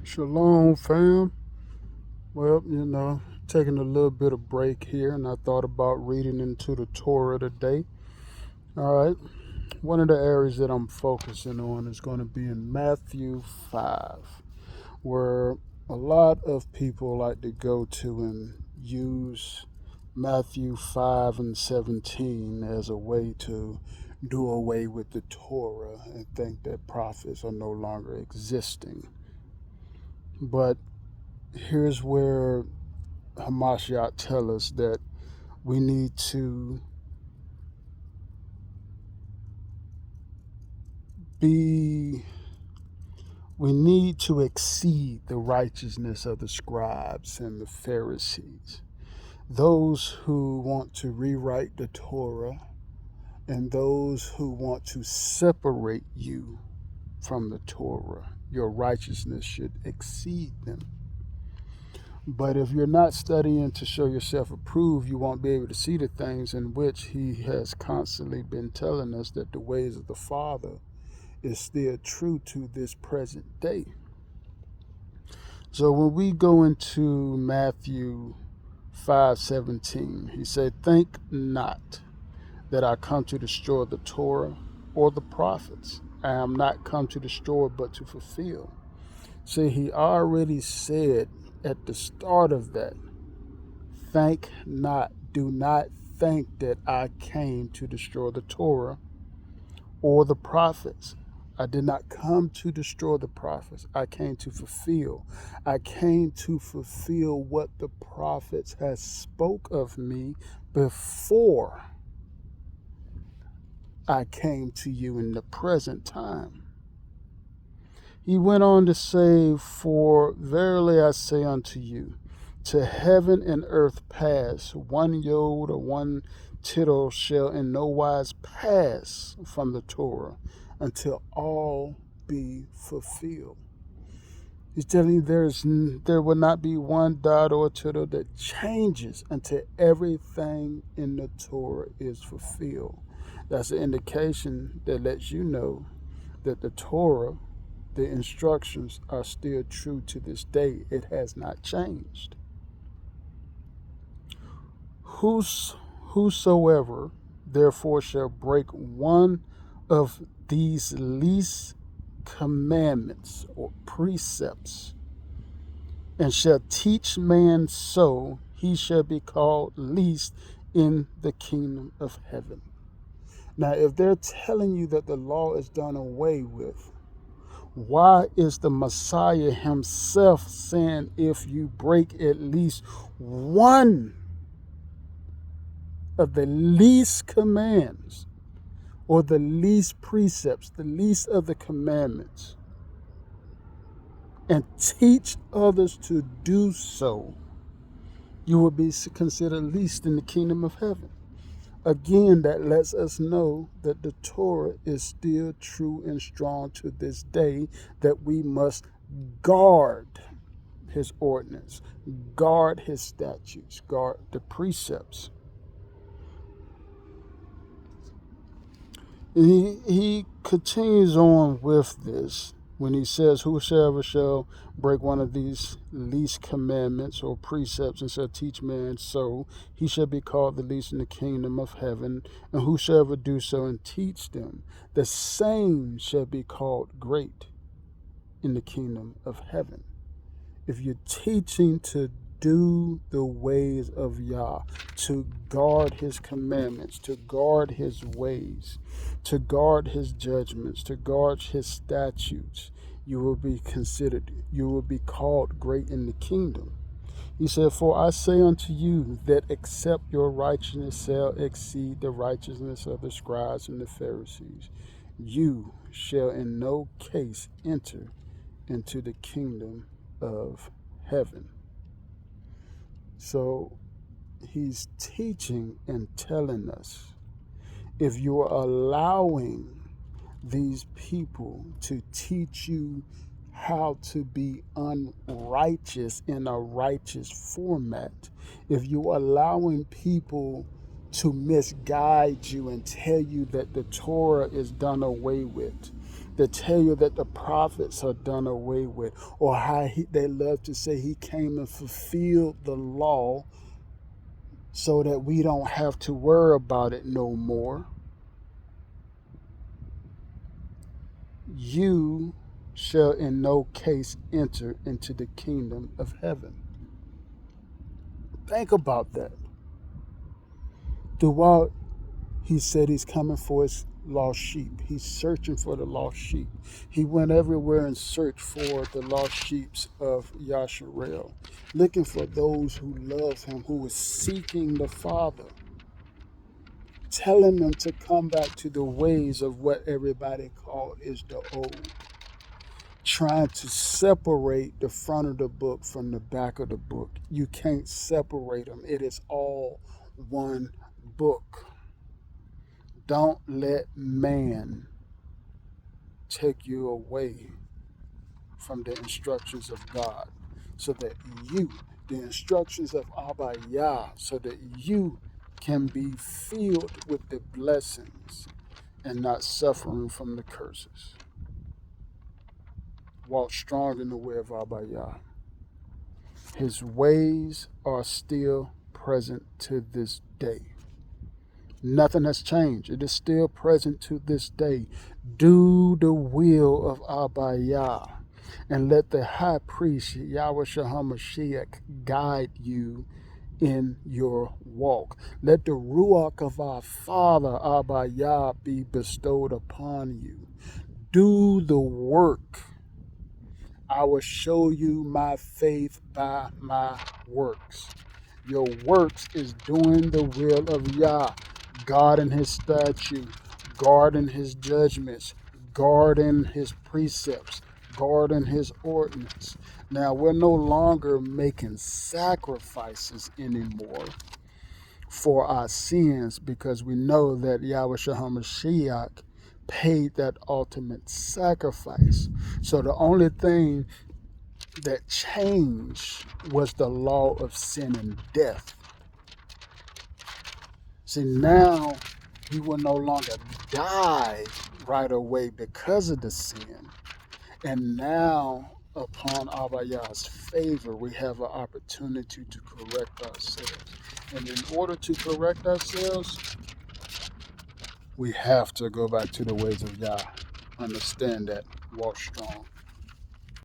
Shalom, fam. Well, taking a little bit of break here, and I thought about reading into the Torah today. All right. One of the areas that I'm focusing on is going to be in Matthew 5, where a lot of people like to go to and use Matthew 5 and 17 as a way to do away with the Torah and think that prophets are no longer existing. But here's where Hamashiach tell us that we need to be we need to exceed the righteousness of the scribes and the Pharisees, those who want to rewrite the Torah and those who want to separate you from the Torah. Your righteousness should exceed them. But if you're not studying to show yourself approved, you won't be able to see the things in which he has constantly been telling us that the ways of the Father is still true to this present day. So when we go into Matthew 5:17, he said, "Think not that I come to destroy the Torah or the prophets. I am not come to destroy but to fulfill." See, he already said at the start of that, think not, do not think that I came to destroy the Torah or the prophets. I did not come to destroy the prophets. I came to fulfill. I came to fulfill what the prophets had spoke of me before I came to you in the present time. He went on to say, "For verily I say unto you, to heaven and earth pass, one yod or one tittle shall in no wise pass from the Torah until all be fulfilled." He's telling you there will not be one dot or tittle that changes until everything in the Torah is fulfilled. That's an indication that lets you know that the Torah, the instructions, are still true to this day. It has not changed. Whosoever therefore shall break one of these least commandments or precepts and shall teach man so, he shall be called least in the kingdom of heaven. Now, if they're telling you that the law is done away with, why is the Messiah himself saying if you break at least one of the least commands or the least precepts, the least of the commandments, and teach others to do so, you will be considered least in the kingdom of heaven? Again, that lets us know that the Torah is still true and strong to this day, that we must guard his ordinance, guard his statutes, guard the precepts. He continues on with this when he says, "Whosoever shall break one of these least commandments or precepts and shall teach man so, he shall be called the least in the kingdom of heaven. And whosoever do so and teach them, the same shall be called great in the kingdom of heaven." If you're teaching to do the ways of Yah, to guard his commandments, to guard his ways, to guard his judgments, to guard his statutes, you will be called great in the kingdom. He said, "For I say unto you that except your righteousness shall exceed the righteousness of the scribes and the Pharisees, you shall in no case enter into the kingdom of heaven." So he's teaching and telling us, if you're allowing these people to teach you how to be unrighteous in a righteous format, if you're allowing people to misguide you and tell you that the Torah is done away with, They tell you that the prophets are done away with, or how they love to say he came and fulfilled the law so that we don't have to worry about it no more. You shall in no case enter into the kingdom of heaven. Think about that. Throughout, he said he's coming for his lost sheep. He's searching for the lost sheep. He went everywhere and searched for the lost sheep of Yasharel, looking for those who love him, who was seeking the Father, telling them to come back to the ways of what everybody called is the old, trying to separate the front of the book from the back of the book. You can't separate them. It is all one book. Don't let man take you away from the instructions of God, so that you, the instructions of Abba Yah, so that you can be filled with the blessings and not suffering from the curses. Walk strong in the way of Abba Yah. His ways are still present to this day. Nothing has changed. It is still present to this day. Do the will of Abba Yah, and let the high priest Yahweh HaMashiach guide you in your walk. Let the Ruach of our Father Abba Yah be bestowed upon you. Do the work. I will show you my faith by my works. Your works is doing the will of Yah, guarding his statute, guarding his judgments, guarding his precepts, guarding his ordinance. Now, we're no longer making sacrifices anymore for our sins, because we know that Yahweh HaMashiach paid that ultimate sacrifice. So the only thing that changed was the law of sin and death. See, now he will no longer die right away because of the sin. And now, upon Abba Yah's favor, we have an opportunity to correct ourselves. And in order to correct ourselves, we have to go back to the ways of Yah. Understand that. Walk strong.